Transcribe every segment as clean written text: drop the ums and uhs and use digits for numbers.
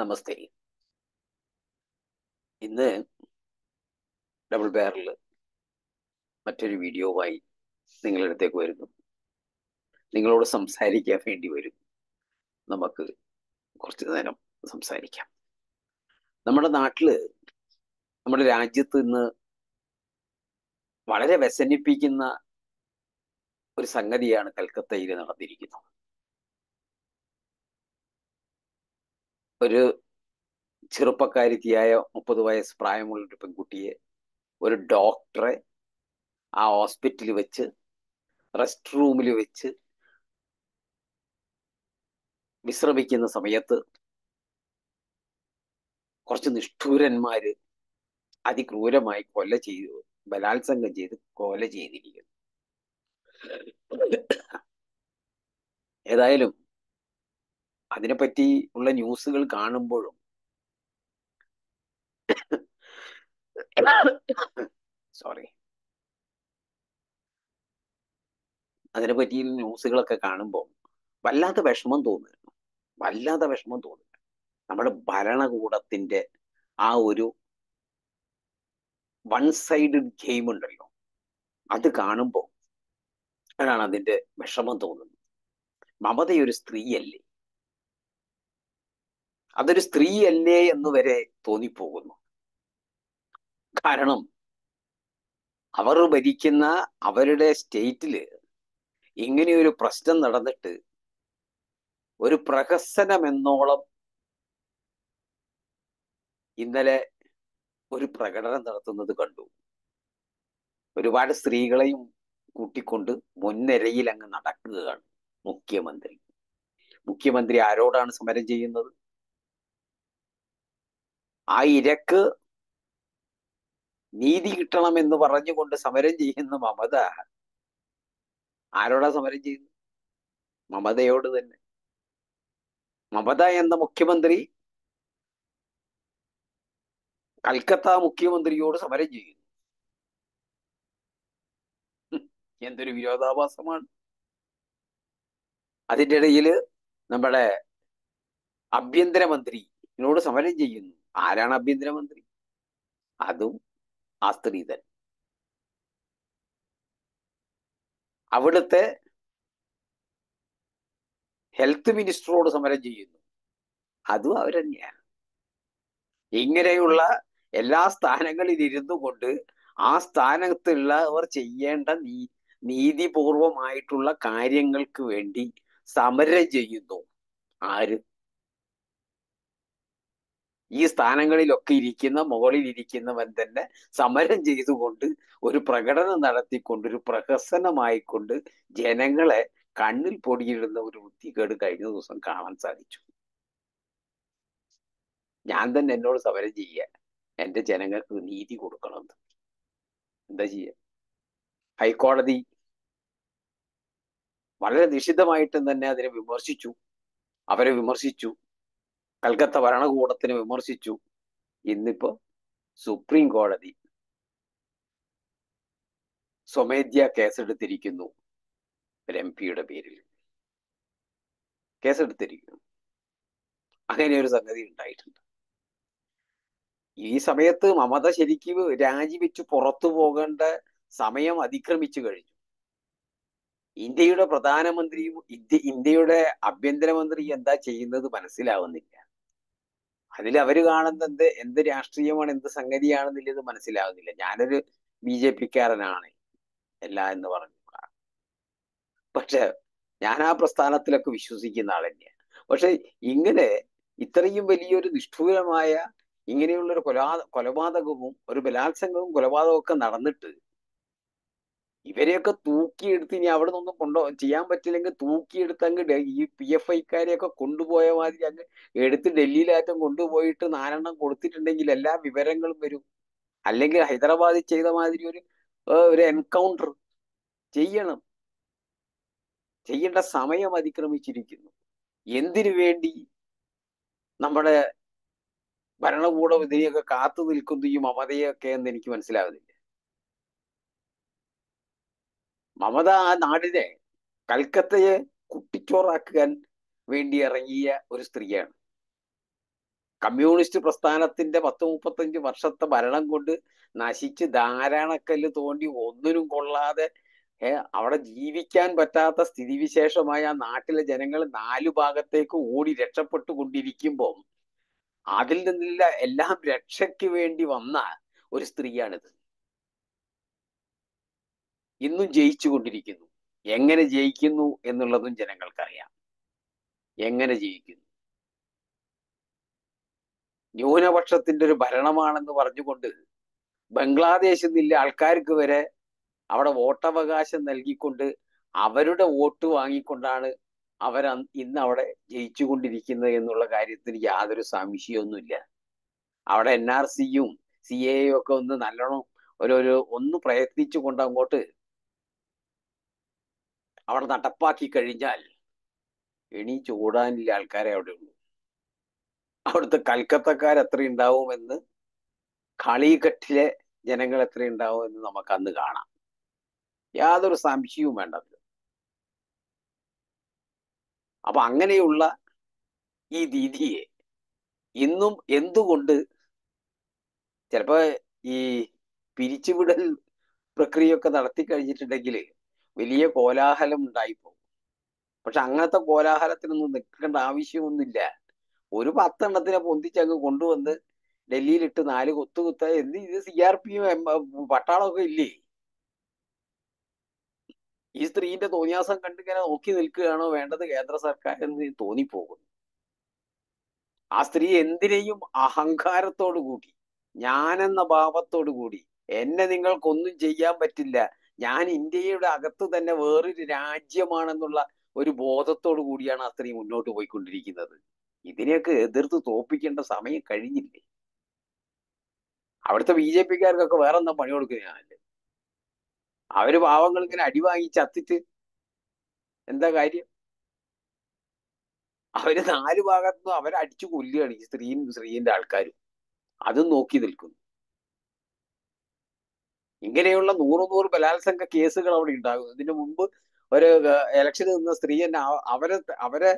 നമസ്തേ. ഇന്ന് double barrel മറ്റൊരു വീഡിയോവുമായി നിങ്ങളുടെ അടുത്തേക്ക് വരുന്നു. നിങ്ങളോട് സംസാരിക്കാൻ വേണ്ടി വരും. നമുക്ക് കുറച്ച് നേരം സംസാരിക്കാം. നമ്മുടെ നാട്ടില്, നമ്മുടെ രാജ്യത്ത് ഇന്ന് വളരെ വ്യസനിപ്പിക്കുന്ന ഒരു സംഗതിയാണ് കൽക്കത്തയിൽ നടന്നിരിക്കുന്നത്. ഒരു ചെറുപ്പക്കാരിത്തിയായ 30 വയസ്സ് പ്രായമുള്ള ഒരു പെൺകുട്ടിയെ ഒരു ഡോക്ടറെ ആ ഹോസ്പിറ്റലിൽ വെച്ച്, റെസ്റ്റ് റൂമിൽ വെച്ച് വിശ്രമിക്കുന്ന സമയത്ത് കുറച്ച് നിഷ്ഠൂരന്മാര് അതിക്രൂരമായി ബലാത്സംഗം ചെയ്ത് കൊല ചെയ്തിരിക്കുന്നു. ഏതായാലും അതിനെപ്പറ്റി ഉള്ള ന്യൂസുകൾ കാണുമ്പോഴും സോറി അതിനെപ്പറ്റി ന്യൂസുകളൊക്കെ കാണുമ്പോൾ വല്ലാത്ത വിഷമം തോന്നുന്നു. നമ്മുടെ ഭരണകൂടത്തിന്റെ ആ ഒരു വൺ സൈഡ് ഗെയിം ഉണ്ടല്ലോ, അത് കാണുമ്പോൾ ആണ് അതിന്റെ വിഷമം തോന്നുന്നത്. മമതയൊരു സ്ത്രീയല്ലേ, അതൊരു സ്ത്രീയല്ലേ എന്ന് വരെ തോന്നിപ്പോകുന്നു. കാരണം അവർ ഭരിക്കുന്ന അവരുടെ സ്റ്റേറ്റില് ഇങ്ങനെയൊരു പ്രശ്നം നടന്നിട്ട് ഒരു പ്രഹസനം എന്നോളം ഇന്നലെ ഒരു പ്രകടനം നടത്തുന്നത് കണ്ടു. ഒരുപാട് സ്ത്രീകളെയും കൂട്ടിക്കൊണ്ട് മുൻനിരയിൽ അങ്ങ് നടക്കുകയാണ് മുഖ്യമന്ത്രി. മുഖ്യമന്ത്രി ആരോടാണ് സമരം ചെയ്യുന്നത്? ആ ഇരക്ക് നീതി കിട്ടണമെന്ന് പറഞ്ഞുകൊണ്ട് സമരം ചെയ്യുന്ന മമത ആരോടാ സമരം ചെയ്യുന്നത്? മമതയോട് തന്നെ. മമത എന്ന മുഖ്യമന്ത്രി കൽക്കത്ത മുഖ്യമന്ത്രിയോട് സമരം ചെയ്യുന്നു. എന്തൊരു വിരോധാഭാസമാണ്! അതിൻ്റെ ഇടയിൽ നമ്മുടെ ആഭ്യന്തരമന്ത്രിയോട് സമരം ചെയ്യുന്നു. ആരാണ് ആഭ്യന്തരമന്ത്രി? അതും ആ സ്ത്രീ തന്നെ. അവിടുത്തെ ഹെൽത്ത് മിനിസ്റ്ററോട് സമരം ചെയ്യുന്നു. അതും അവർ തന്നെയാണ്. ഇങ്ങനെയുള്ള എല്ലാ സ്ഥാനങ്ങളിൽ ഇരുന്നു കൊണ്ട് ആ സ്ഥാനത്തുള്ളവർ ചെയ്യേണ്ട നീതിപൂർവമായിട്ടുള്ള കാര്യങ്ങൾക്ക് വേണ്ടി സമരം ചെയ്യുന്നു. ആര്? ഈ സ്ഥാനങ്ങളിലൊക്കെ മുകളിൽ ഇരിക്കുന്നവൻ തന്നെ സമരം ചെയ്തുകൊണ്ട് ഒരു പ്രകടനം നടത്തിക്കൊണ്ട് ഒരു പ്രഹസനമായിക്കൊണ്ട് ജനങ്ങളെ കണ്ണിൽ പൊടിയിടുന്ന ഒരു വൃത്തികേട് കഴിഞ്ഞ ദിവസം കാണാൻ സാധിച്ചു. ഞാൻ തന്നെ എന്നോട് സമരം ചെയ്യുക, എന്റെ ജനങ്ങൾക്ക് നീതി കൊടുക്കണം. എന്താ ചെയ്യുക? ഹൈക്കോടതി വളരെ നിശിതമായിട്ടും തന്നെ അതിനെ വിമർശിച്ചു. അവരെ വിമർശിച്ചു. കൽക്കത്ത ഭരണകൂടത്തിനെ വിമർശിച്ചു. ഇന്നിപ്പോ സുപ്രീം കോടതി സ്വമേധ്യ കേസെടുത്തിരിക്കുന്നു. ഒരു MP പേരിൽ കേസെടുത്തിരിക്കുന്നു. അങ്ങനെ ഒരു സംഗതി ഉണ്ടായിട്ടുണ്ട്. ഈ സമയത്ത് മമത ശരിക്കും രാജിവെച്ച് പുറത്തു പോകേണ്ട സമയം അതിക്രമിച്ചു കഴിഞ്ഞു. ഇന്ത്യയുടെ പ്രധാനമന്ത്രിയും ഇന്ത്യയുടെ ആഭ്യന്തരമന്ത്രി എന്താ ചെയ്യുന്നത് മനസ്സിലാവുന്നില്ല. അതിൽ അവര് കാണുന്നത് എന്ത് രാഷ്ട്രീയമാണ്, എന്ത് സംഗതിയാണെന്നുള്ളത് മനസ്സിലാവുന്നില്ല. ഞാനൊരു BJP-ക്കാരനാണ് അല്ല എന്ന് പറഞ്ഞു. പക്ഷെ ഞാൻ ആ പ്രസ്ഥാനത്തിലൊക്കെ വിശ്വസിക്കുന്ന ആൾ തന്നെയാണ്. പക്ഷെ ഇത്രയും വലിയൊരു നിഷ്ഠൂരമായ ഇങ്ങനെയുള്ളൊരു കൊലപാതകവും ഒരു ബലാത്സംഗവും കൊലപാതകവും ഒക്കെ നടന്നിട്ട് ഇവരെയൊക്കെ തൂക്കിയെടുത്ത് ഇനി അവിടെ നിന്നൊന്നും ചെയ്യാൻ പറ്റില്ലെങ്കിൽ തൂക്കിയെടുത്ത് അങ്ങ് ഈ PFI-ക്കാരെയൊക്കെ കൊണ്ടുപോയ മാതിരി അങ്ങ് എടുത്ത് ഡൽഹിയിലാറ്റം കൊണ്ടുപോയിട്ട് 4 കൊടുത്തിട്ടുണ്ടെങ്കിൽ എല്ലാ വിവരങ്ങളും വരും. അല്ലെങ്കിൽ ഹൈദരാബാദിൽ ചെയ്ത മാതിരി ഒരു എൻകൗണ്ടർ ചെയ്യണം. ചെയ്യേണ്ട സമയം അതിക്രമിച്ചിരിക്കുന്നു. എന്തിനു വേണ്ടി നമ്മുടെ ഭരണകൂടം ഇതിനെയൊക്കെ കാത്തു നിൽക്കുന്നു, ഈ മമതയൊക്കെ എന്ന് എനിക്ക് മനസ്സിലാകുന്നില്ല. മമത ആ നാടിനെ, കൽക്കത്തയെ കുട്ടിച്ചോറാക്കാൻ വേണ്ടി ഇറങ്ങിയ ഒരു സ്ത്രീയാണ്. കമ്മ്യൂണിസ്റ്റ് പ്രസ്ഥാനത്തിന്റെ 10-35 വർഷത്തെ ഭരണം കൊണ്ട് നശിച്ച് ധാരാണക്കല്ല് തോണ്ടി ഒന്നിനും കൊള്ളാതെ അവിടെ ജീവിക്കാൻ പറ്റാത്ത സ്ഥിതിവിശേഷമായ ആ നാട്ടിലെ ജനങ്ങൾ 4 ഭാഗത്തേക്ക് ഓടി രക്ഷപ്പെട്ടു കൊണ്ടിരിക്കുമ്പോൾ അതിൽ നിന്നില്ല എല്ലാം രക്ഷയ്ക്ക് വേണ്ടി വന്ന ഒരു സ്ത്രീയാണിത്. ഇന്നും ജയിച്ചു കൊണ്ടിരിക്കുന്നു. എങ്ങനെ ജയിക്കുന്നു എന്നുള്ളതും ജനങ്ങൾക്കറിയാം. എങ്ങനെ ജയിക്കുന്നു? ന്യൂനപക്ഷത്തിന്റെ ഒരു ഭരണമാണെന്ന് പറഞ്ഞുകൊണ്ട് ബംഗ്ലാദേശിൽ നിന്നുള്ള ആൾക്കാർക്ക് വരെ അവിടെ വോട്ടവകാശം നൽകിക്കൊണ്ട് അവരുടെ വോട്ട് വാങ്ങിക്കൊണ്ടാണ് അവർ ഇന്ന് അവിടെ ജയിച്ചുകൊണ്ടിരിക്കുന്നത് എന്നുള്ള കാര്യത്തിന് യാതൊരു സംശയമൊന്നുമില്ല. അവിടെ NRCയും CAA ഒക്കെ ഒന്ന് നല്ലോണം ഒന്ന് പ്രയത്നിച്ചു കൊണ്ട് അങ്ങോട്ട് അവിടെ നടപ്പാക്കി കഴിഞ്ഞാൽ എണീച്ച് ഓടാനില്ല ആൾക്കാരെ അവിടെ ഉള്ളൂ. അവിടുത്തെ കൽക്കത്തക്കാർ എത്ര ഉണ്ടാവുമെന്ന്, കളികട്ടിലെ ജനങ്ങൾ എത്ര ഉണ്ടാവുമെന്ന് നമുക്ക് അന്ന് കാണാം. യാതൊരു സംശയവും വേണ്ടത്. അപ്പൊ അങ്ങനെയുള്ള ഈ ദീദിയെ ഇന്നും എന്തുകൊണ്ട് ചിലപ്പോ ഈ പിരിച്ചുവിടൽ പ്രക്രിയയൊക്കെ നടത്തി കഴിഞ്ഞിട്ടുണ്ടെങ്കിൽ വലിയ കോലാഹലം ഉണ്ടായിപ്പോ. പക്ഷെ അങ്ങനത്തെ കോലാഹലത്തിനൊന്നും നിൽക്കേണ്ട ആവശ്യമൊന്നുമില്ല. ഒരു 10 എണ്ണത്തിനെ പൊന്തിച്ചങ്ങ് കൊണ്ടുവന്ന് ഡൽഹിയിലിട്ട് 4 കൊത്തുകുത്ത ഇത് CRPയും പട്ടാളമൊക്കെ ഇല്ലേ? ഈ സ്ത്രീന്റെ തോന്നിയാസം കണ്ടിങ്ങനെ നോക്കി നിൽക്കുകയാണോ വേണ്ടത് കേന്ദ്ര സർക്കാർ എന്ന് തോന്നിപ്പോകുന്നു. ആ സ്ത്രീ എന്തിനേയും അഹങ്കാരത്തോടു കൂടി, ഞാനെന്ന ഭാവത്തോടു കൂടി, എന്നെ നിങ്ങൾക്കൊന്നും ചെയ്യാൻ പറ്റില്ല, ഞാൻ ഇന്ത്യയുടെ അകത്ത് തന്നെ വേറൊരു രാജ്യമാണെന്നുള്ള ഒരു ബോധത്തോടു കൂടിയാണ് ആ സ്ത്രീ മുന്നോട്ട് പോയിക്കൊണ്ടിരിക്കുന്നത്. ഇതിനെയൊക്കെ എതിർത്ത് തോപ്പിക്കേണ്ട സമയം കഴിഞ്ഞില്ലേ? അവിടുത്തെ BJPക്കാർക്കൊക്കെ വേറെ എന്താ പണി കൊടുക്കുന്നതല്ലേ? അവര് പാവങ്ങൾ ഇങ്ങനെ അടി വാങ്ങി ചത്തിട്ട് എന്താ കാര്യം? അവര് 4 ഭാഗത്തുനിന്നും അവരെ അടിച്ചു കൊല്ലുകയാണ് ഈ സ്ത്രീന്റെ ആൾക്കാരും. അതും നോക്കി നിൽക്കുന്നു. ഇങ്ങനെയുള്ള 100 ബലാത്സംഗ കേസുകൾ അവിടെ ഉണ്ടാകും. ഇതിനു മുമ്പ് ഒരു ഇലക്ഷന് നിന്ന സ്ത്രീ തന്നെ അവരെ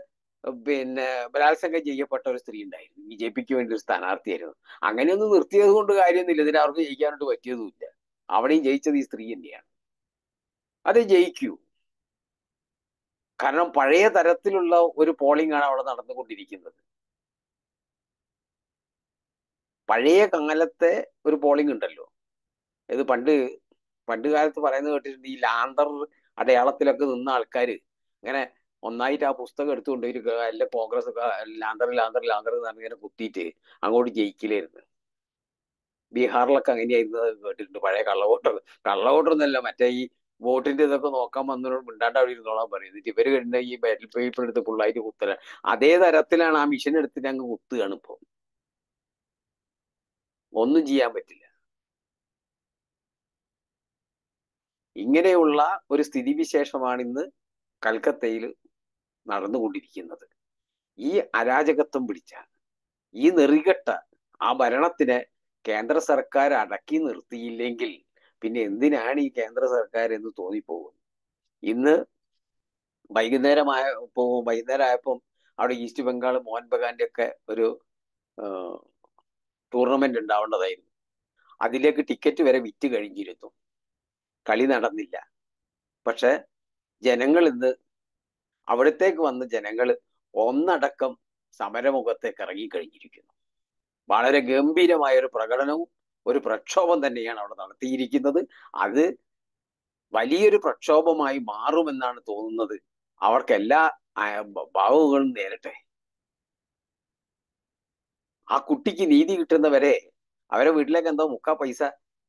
പിന്നെ ബലാത്സംഗം ചെയ്യപ്പെട്ട ഒരു സ്ത്രീ ഉണ്ടായിരുന്നു. BJPക്ക് വേണ്ടി ഒരു സ്ഥാനാർത്ഥിയായിരുന്നു. അങ്ങനെയൊന്നും നിർത്തിയത് കൊണ്ട് കാര്യമൊന്നുമില്ല. ഇതിന് അവർക്ക് ജയിക്കാനായിട്ട് പറ്റിയതുമില്ല. അവിടെയും ജയിച്ചത് ഈ സ്ത്രീ തന്നെയാണ്. അത് ജയിക്കൂ. കാരണം പഴയ തരത്തിലുള്ള ഒരു പോളിംഗ് ആണ് അവിടെ നടന്നുകൊണ്ടിരിക്കുന്നത്. പഴയ കാലത്തെ ഒരു പോളിംഗ് ഉണ്ടല്ലോ. ഇത് പണ്ട് കാലത്ത് പറയുന്നത് കേട്ടിട്ടുണ്ട്. ഈ ലാന്തർ അടയാളത്തിലൊക്കെ നിന്ന ആൾക്കാര് ഇങ്ങനെ ഒന്നായിട്ട് ആ പുസ്തകം എടുത്തുകൊണ്ട് എല്ലാ കോൺഗ്രസ് ലാന്തർ ലാന്തർ ലാന്തർ എന്ന് പറഞ്ഞിങ്ങനെ കുത്തിയിട്ട് അങ്ങോട്ട് ജയിക്കില്ലായിരുന്നു. ബീഹാറിലൊക്കെ അങ്ങനെയായിരുന്നത് കേട്ടിട്ടുണ്ട്. പഴയ കള്ളവോട്ടൊന്നല്ല, മറ്റേ ഈ വോട്ടിന്റെ ഇതൊക്കെ നോക്കാൻ വന്നവരോട് മിണ്ടാണ്ട് അവിടെ ഇരുന്നോളാൻ പറയും. എന്നിട്ട് ഇവര് കണ്ട ഈ ബാലറ്റ് പേപ്പർ എടുത്ത് ഫുള്ളായിട്ട് കുത്തല. അതേ തരത്തിലാണ് ആ മിഷൻ എടുത്തിട്ട് അങ്ങ് കുത്തുകയാണ് ഇപ്പൊ. ഒന്നും ചെയ്യാൻ പറ്റില്ല. ഇങ്ങനെയുള്ള ഒരു സ്ഥിതിവിശേഷമാണ് ഇന്ന് കൽക്കത്തയിൽ നടന്നുകൊണ്ടിരിക്കുന്നത്. ഈ അരാജകത്വം പിടിച്ച, ഈ നെറികെട്ട ആ ഭരണത്തിനെ കേന്ദ്ര സർക്കാർ അടക്കി നിർത്തിയില്ലെങ്കിൽ പിന്നെ എന്തിനാണ് ഈ കേന്ദ്ര സർക്കാർ എന്ന് തോന്നിപ്പോകും. ഇന്ന് വൈകുന്നേരമായപ്പം അവിടെ ഈസ്റ്റ് ബംഗാൾ മോഹൻ ബഗാന്റെ ഒക്കെ ഒരു ടൂർണമെന്റ് ഉണ്ടാവേണ്ടതായിരുന്നു. അതിലേക്ക് ടിക്കറ്റ് വരെ വിറ്റ് കഴിഞ്ഞിരുന്നു. കളി നടന്നില്ല. പക്ഷെ ജനങ്ങൾ ഇന്ന് അവിടത്തേക്ക് വന്ന ജനങ്ങൾ ഒന്നടക്കം സമരമുഖത്തേക്ക് ഇറങ്ങിക്കഴിഞ്ഞിരിക്കുന്നു. വളരെ ഗംഭീരമായ ഒരു പ്രകടനവും ഒരു പ്രക്ഷോഭം തന്നെയാണ് അവിടെ നടത്തിയിരിക്കുന്നത്. അത് വലിയൊരു പ്രക്ഷോഭമായി മാറുമെന്നാണ് തോന്നുന്നത്. അവർക്ക് എല്ലാ ഭാവങ്ങളും നേരട്ടെ. ആ കുട്ടിക്ക് നീതി കിട്ടുന്നവരെ അവരെ വീട്ടിലേക്ക് എന്തോ പൈസ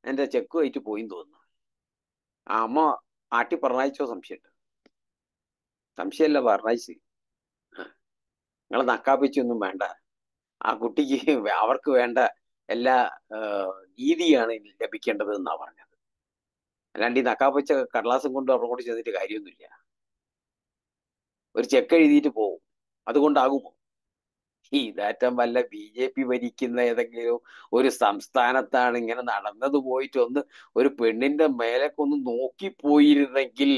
എന്റെ ചെക്ക് ആയിട്ട് പോയിന്ന് തോന്നുന്നു. ആ അമ്മ ആട്ടി പറഞ്ഞയച്ചോ സംശയമുണ്ട്. സംശയമല്ല, പറഞ്ഞയച്ച്. നിങ്ങൾ നക്കാപ്പിച്ചൊന്നും വേണ്ട. ആ കുട്ടിക്ക് അവർക്ക് വേണ്ട എല്ലാ നീതിയാണ് ലഭിക്കേണ്ടത് എന്നാ പറഞ്ഞത്. അല്ലാണ്ട് ഈ നക്കാപ്പിച്ച കടലാസം കൊണ്ട് അവരുടെ കൂടെ ചെന്നിട്ട് കാര്യമൊന്നുമില്ല. ഒരു ചെക്ക് എഴുതിയിട്ട് പോകും. അതുകൊണ്ടാകുമോ? ഇതാറ്റം വല്ല BJP ഭരിക്കുന്ന ഏതെങ്കിലും ഒരു സംസ്ഥാനത്താണ് ഇങ്ങനെ നടന്നത് പോയിട്ട് ഒരു പെണ്ണിന്റെ മേലേക്കൊന്ന് നോക്കിപ്പോയിരുന്നെങ്കിൽ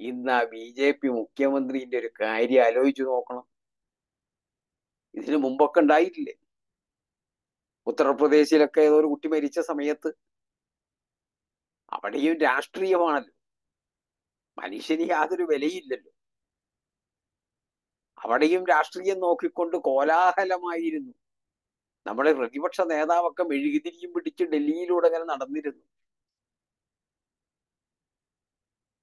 ഇന്ന് ആ BJP മുഖ്യമന്ത്രിന്റെ ഒരു കാര്യം ആലോചിച്ചു നോക്കണം. ഇതിനു മുമ്പൊക്കെ ഉണ്ടായിട്ടില്ലേ? ഉത്തർപ്രദേശിലൊക്കെ ഏതോ ഒരു കുട്ടി മരിച്ച സമയത്ത് അവിടെയും രാഷ്ട്രീയമാണല്ലോ. മനുഷ്യന് യാതൊരു വിലയില്ലല്ലോ. അവിടെയും രാഷ്ട്രീയം നോക്കിക്കൊണ്ട് കോലാഹലമായിരുന്നു. നമ്മുടെ പ്രതിപക്ഷ നേതാവൊക്കെ മെഴുകുതിരിയും പിടിച്ച് ഡൽഹിയിലൂടെ അങ്ങനെ നടന്നിരുന്നു.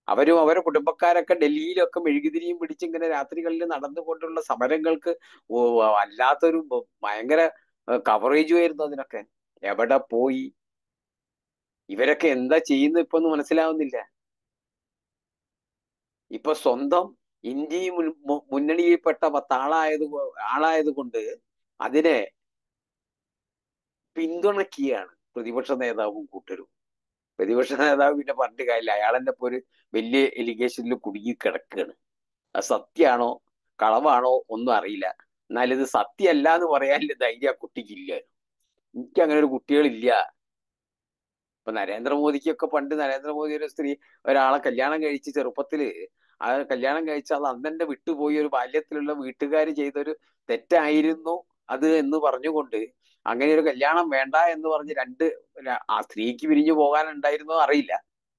അവരും അവരുടെ കുടുംബക്കാരൊക്കെ ഡൽഹിയിലൊക്കെ മെഴുകുതിരിയും പിടിച്ച് ഇങ്ങനെ രാത്രികളിൽ നടന്നുകൊണ്ടുള്ള സമരങ്ങൾക്ക് വല്ലാത്തൊരു ഭയങ്കര കവറേജ് ആയിരുന്നു അതിനൊക്കെ. എവിടെ പോയി? ഇവരൊക്കെ എന്താ ചെയ്യുന്നത് ഇപ്പൊ ഒന്നും മനസ്സിലാവുന്നില്ല. ഇപ്പൊ സ്വന്തം ഇന്ത്യ മുന്നണിയിൽപ്പെട്ട ആളായത് കൊണ്ട് അതിനെ പിന്തുണയ്ക്കുകയാണ് പ്രതിപക്ഷ നേതാവും കൂട്ടരും. പ്രതിപക്ഷ നേതാവ് പിന്നെ പറഞ്ഞിട്ട് കാര്യമില്ല, അയാളെന്നെ ഇപ്പൊ ഒരു വലിയ എലിഗേഷനിൽ കുടുങ്ങി കിടക്കുകയാണ്. അത് സത്യമാണോ കളവാണോ ഒന്നും അറിയില്ല. എന്നാൽ ഇത് സത്യമല്ല എന്ന് പറയാനുള്ള ധൈര്യം ആ കുട്ടിക്കില്ല. എനിക്ക് അങ്ങനെ ഒരു കുട്ടികളില്ല. ഇപ്പൊ നരേന്ദ്രമോദിക്കൊക്കെ പണ്ട് നരേന്ദ്രമോദി ഒരു ഒരാളെ കല്യാണം കഴിച്ച് ചെറുപ്പത്തില് ആ കല്യാണം കഴിച്ചാൽ അന്നെ വിട്ടുപോയി ഒരു ബാല്യത്തിലുള്ള വീട്ടുകാർ ചെയ്തൊരു തെറ്റായിരുന്നു അത് എന്ന് പറഞ്ഞുകൊണ്ട് അങ്ങനെ ഒരു കല്യാണം വേണ്ട എന്ന് പറഞ്ഞ് ആ സ്ത്രീക്ക് പിരിഞ്ഞു പോകാനുണ്ടായിരുന്നോ അറിയില്ല.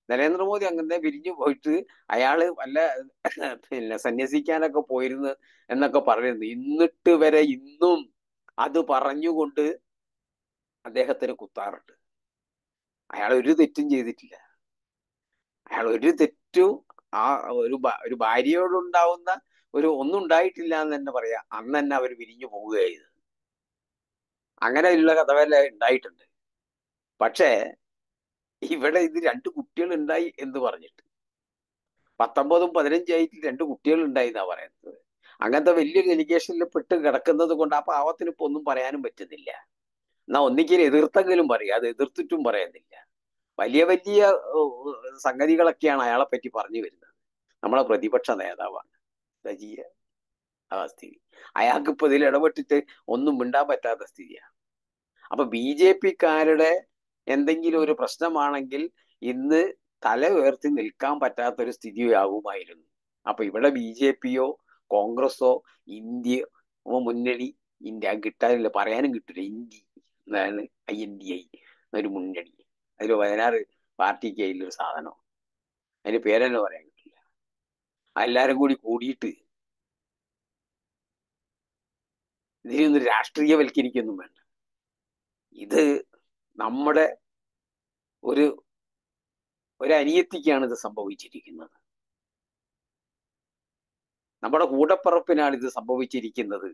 നരേന്ദ്രമോദി അങ്ങനെ പിരിഞ്ഞു പോയിട്ട് അയാള് വല്ല പിന്നെ സന്യസിക്കാനൊക്കെ പോയിരുന്നു എന്നൊക്കെ പറയുന്നു. എന്നിട്ട് വരെ ഇന്നും അത് പറഞ്ഞുകൊണ്ട് അദ്ദേഹത്തിന് കുത്താറുണ്ട്. അയാൾ ഒരു തെറ്റും ചെയ്തിട്ടില്ല. അയാൾ ഒരു തെറ്റും ആ ഒരു ഭാര്യയോടുണ്ടാവുന്ന ഒന്നും ഉണ്ടായിട്ടില്ല എന്ന് തന്നെ പറയാം. അന്ന് തന്നെ അവർ പിരിഞ്ഞു പോവുകയായിരുന്നു. അങ്ങനെയുള്ള കഥവല്ല ഉണ്ടായിട്ടുണ്ട്. പക്ഷേ ഇവിടെ ഇത് 2 കുട്ടികൾ ഉണ്ടായി എന്ന് പറഞ്ഞിട്ട് 19ഉം 15ആയിട്ട് 2 കുട്ടികൾ ഉണ്ടായി എന്നാ പറയുന്നത്. അങ്ങനത്തെ വലിയൊരു എലിഗേഷനിൽ പെട്ട് കിടക്കുന്നത് കൊണ്ട് ആ പാവത്തിന് ഇപ്പൊ ഒന്നും പറയാനും പറ്റുന്നില്ല. എന്നാ ഒന്നിക്കലും എതിർത്തെങ്കിലും പറയും, അത് എതിർത്തിട്ടും പറയുന്നില്ല. വലിയ വലിയ സംഗതികളൊക്കെയാണ് അയാളെ പറ്റി പറഞ്ഞു വരുന്നത്. നമ്മളെ പ്രതിപക്ഷ നേതാവാണ്. സജീയ സ്ഥിതി. അയാൾക്ക് ഇപ്പൊ ഇതിൽ ഇടപെട്ടിട്ട് ഒന്നും മിണ്ടാൻ പറ്റാത്ത സ്ഥിതിയാണ്. അപ്പൊ BJP-ക്കാരുടെ എന്തെങ്കിലും ഒരു പ്രശ്നമാണെങ്കിൽ ഇന്ന് തല ഉയർത്തി നിൽക്കാൻ പറ്റാത്തൊരു സ്ഥിതിയാകുമായിരുന്നു. അപ്പൊ ഇവിടെ BJP-യോ കോൺഗ്രസോ ഇന്ത്യ മുന്നണി, ഇന്ത്യ കിട്ടാനില്ല, പറയാനും കിട്ടില്ല. ഇന്ത്യ എന്നാണ് INDI എന്നൊരു മുന്നണി. അതിൽ 16 പാർട്ടിക്ക് അതിലൊരു സാധനം, അതിന്റെ പേരെന്നെ പറയാൻ കിട്ടില്ല. എല്ലാരും കൂടി കൂടിയിട്ട് ഇതിനൊന്നും രാഷ്ട്രീയവൽക്കരിക്കൊന്നും വേണ്ട. ഇത് നമ്മുടെ ഒരു അനിയത്തിക്കാണ് ഇത് സംഭവിച്ചിരിക്കുന്നത്. നമ്മുടെ കൂടപ്പിറപ്പിനാണ് ഇത് സംഭവിച്ചിരിക്കുന്നത്.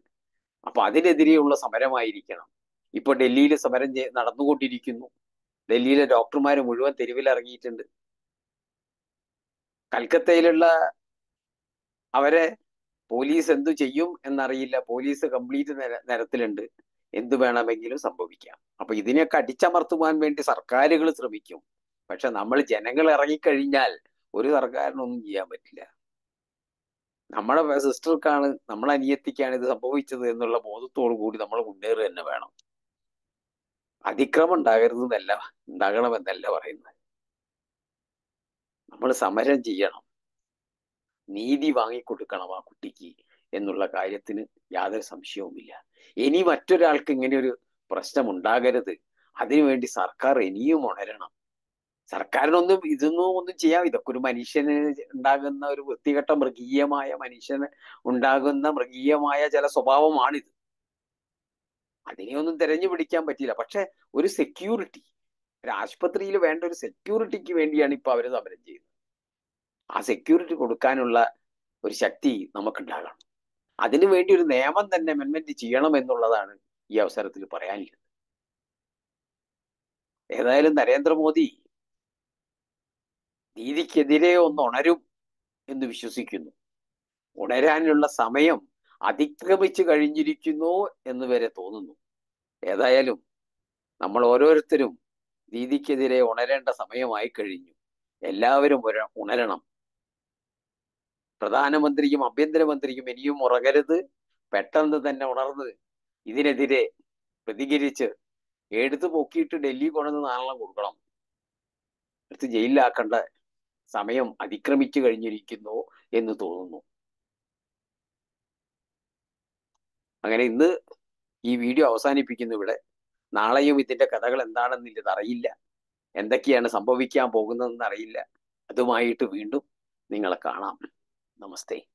അപ്പൊ അതിനെതിരെയുള്ള സമരമായിരിക്കണം. ഇപ്പൊ ഡൽഹിയിൽ സമരം നടന്നുകൊണ്ടിരിക്കുന്നു. ഡൽഹിയിലെ ഡോക്ടർമാര് മുഴുവൻ തെരുവിലിറങ്ങിയിട്ടുണ്ട്. കൽക്കത്തയിലുള്ള അവരെ പോലീസ് എന്തു ചെയ്യും എന്നറിയില്ല. പോലീസ് കംപ്ലീറ്റ് നിരത്തിലുണ്ട്. എന്തു വേണമെങ്കിലും സംഭവിക്കാം. അപ്പൊ ഇതിനെയൊക്കെ അടിച്ചമർത്തുവാൻ വേണ്ടി സർക്കാരുകൾ ശ്രമിക്കും. പക്ഷെ നമ്മൾ ജനങ്ങൾ ഇറങ്ങിക്കഴിഞ്ഞാൽ ഒരു സർക്കാരിനൊന്നും ചെയ്യാൻ പറ്റില്ല. നമ്മുടെ സിസ്റ്റർക്കാണ്, നമ്മളെ അനിയത്തിക്കാണ് ഇത് സംഭവിച്ചത് എന്നുള്ള ബോധത്തോടു കൂടി നമ്മൾ മുന്നേറുക തന്നെ വേണം. അതിക്രമം ഉണ്ടാകണമെന്നല്ല പറയുന്നത്. നമ്മൾ സമരം ചെയ്യണം, നീതി വാങ്ങിക്കൊടുക്കണം ആ കുട്ടിക്ക് എന്നുള്ള കാര്യത്തിന് യാതൊരു സംശയവുമില്ല. ഇനി മറ്റൊരാൾക്ക് ഇങ്ങനെ ഒരു പ്രശ്നം ഉണ്ടാകരുത്. അതിനുവേണ്ടി സർക്കാർ ഇനിയും ഉണരണം. ഇതൊന്നും ഒന്നും ചെയ്യാം. ഇതൊക്കെ ഒരു മനുഷ്യന് ഉണ്ടാകുന്ന ഒരു വൃത്തികെട്ട മനുഷ്യന് ഉണ്ടാകുന്ന മൃഗീയമായ ചില സ്വഭാവമാണിത്. അതിനെയൊന്നും തെരഞ്ഞു പിടിക്കാൻ പറ്റില്ല. പക്ഷെ ഒരു സെക്യൂരിറ്റി, ഒരു ആശുപത്രിയിൽ വേണ്ട ഒരു സെക്യൂരിറ്റിക്ക് വേണ്ടിയാണ് ഇപ്പൊ അവര് സമരം ചെയ്യുന്നത്. ആ സെക്യൂരിറ്റി കൊടുക്കാനുള്ള ഒരു ശക്തി നമുക്കുണ്ടാകണം. അതിനു വേണ്ടി ഒരു നിയമം തന്നെ അമെൻമെന്റ് ചെയ്യണം എന്നുള്ളതാണ് ഈ അവസരത്തിൽ പറയാനുള്ളത്. ഏതായാലും നരേന്ദ്രമോദി നീതിക്കെതിരെ ഒന്ന് ഉണരും എന്ന് വിശ്വസിക്കുന്നു. ഉണരാനുള്ള സമയം അതിക്രമിച്ചു കഴിഞ്ഞിരിക്കുന്നു എന്ന് വരെ തോന്നുന്നു. ഏതായാലും നമ്മൾ ഓരോരുത്തരും നീതിക്കെതിരെ ഉണരേണ്ട സമയമായി കഴിഞ്ഞു. എല്ലാവരും ഉണരണം. പ്രധാനമന്ത്രിയും ആഭ്യന്തരമന്ത്രിയും ഇനിയും ഉറങ്ങരുത്. പെട്ടെന്ന് തന്നെ ഉണർന്ന് ഇതിനെതിരെ പ്രതികരിച്ച് എടുത്തു പൊക്കിയിട്ട് ഡൽഹി കൊണ്ടുവന്ന് നാളെ കൊടുക്കണം. എടുത്ത് ജയിലിലാക്കേണ്ട സമയം അതിക്രമിച്ചു കഴിഞ്ഞിരിക്കുന്നു എന്ന് തോന്നുന്നു. അങ്ങനെ ഇന്ന് ഈ വീഡിയോ അവസാനിപ്പിക്കുന്നു ഇവിടെ. നാളെയും ഇതിന്റെ കഥകൾ എന്താണെന്നില്ലത് അറിയില്ല. എന്തൊക്കെയാണ് സംഭവിക്കാൻ പോകുന്നതെന്ന് അറിയില്ല. അതുമായിട്ട് വീണ്ടും നിങ്ങളെ കാണാം. നമസ്തേ.